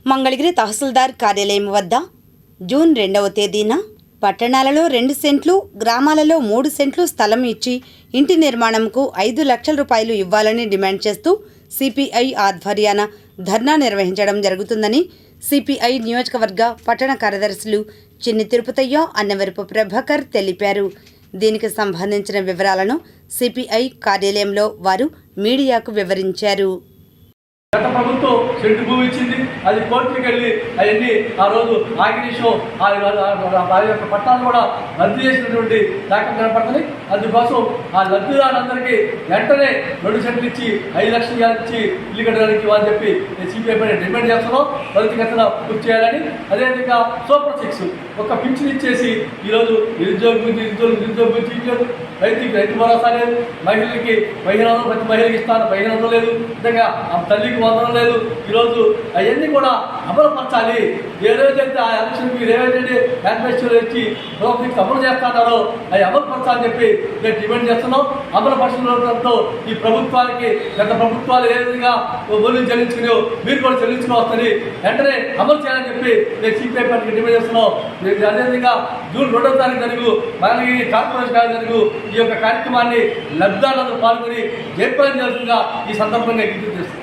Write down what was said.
మంగళగిరి తహసీల్దార్ కార్యాలయం వద్ద జూన్ 2వ తేదీన పట్టణాలలో 2 సెంట్లు, గ్రామాలలో 3 సెంట్లు స్థలం ఇచ్చి ఇంటి నిర్మాణంకు 5 లక్షల రూపాయలు ఇవ్వాలని డిమాండ్ చేస్తూ సిపిఐ ఆధ్వర్యాన ధర్నా నిర్వహించడం జరుగుతుందని సిపిఐ నియోజకవర్గ పట్టణ కార్యదర్శులు చిన్ని తిరుపతయ్య, అన్నవరపు ప్రభాకర్ తెలిపారు. దీనికి సంబంధించిన వివరాలను సిపిఐ కార్యాలయంలో వారు మీడియాకు వివరించారు. గత ప్రభుత్వం సెంటు భూమి ఇచ్చింది, అది కోర్టుకి వెళ్ళి అవన్నీ ఆ రోజు ఆగిరీషో ఆ యొక్క పట్టాలు కూడా రద్దు చేసినటువంటి దాఖలు కనపడుతుంది. అందుకోసం ఆ లబ్ధిదారులందరికీ వెంటనే 2 సెంట్లు ఇచ్చి 5 లక్షలు ఇచ్చి ఇల్లు కట్టడానికి ఇవ్వాలని చెప్పి సిపిఐ పైన డిమాండ్ చేస్తున్నాం. త్వరితగతిన పూర్తి చేయాలని, అదేవిధంగా సూపర్ 6 ఒక పింఛన్ ఇచ్చేసి ఈరోజు నిరుద్యోగ ఇచ్చారు. రైతు భరోసా లేదు, మహిళలకి 1500 ప్రతి మహిళకి ఇస్తాను 1500 లేదు, విధంగా తల్లికి 100 లేదు. ఈరోజు అవన్నీ కూడా అమలుపరచాలి. ఏదైతే ఆ ఎలక్షన్కి ఏదైతే మేనిఫెస్టోలో ఇచ్చి ప్రభుత్వం అమలు చేస్తున్నారో అవి అమలుపరచాలని చెప్పి మేము డిమాండ్ చేస్తున్నాం. అమలుపరచడంతో ఈ ప్రభుత్వానికి గత ప్రభుత్వాలు ఏ విధంగా బోలు చెల్లించుకుని మీరు కూడా చెల్లించుకోవచ్చని వెంటనే అమలు చేయాలని చెప్పి మేము సిపిఐ పార్టీకి డిమాండ్ చేస్తున్నాం. అదేవిధంగా జూన్ 2వ తారీఖు జరుగు మంగళగిరి కార్పొరేషన్ జరుగు ఈ యొక్క కార్యక్రమాన్ని లబ్ధిదారులందరూ పాల్గొని జయప్రదం చేస్తుందిగా ఈ సందర్భంగా గుర్తు చేస్తుంది.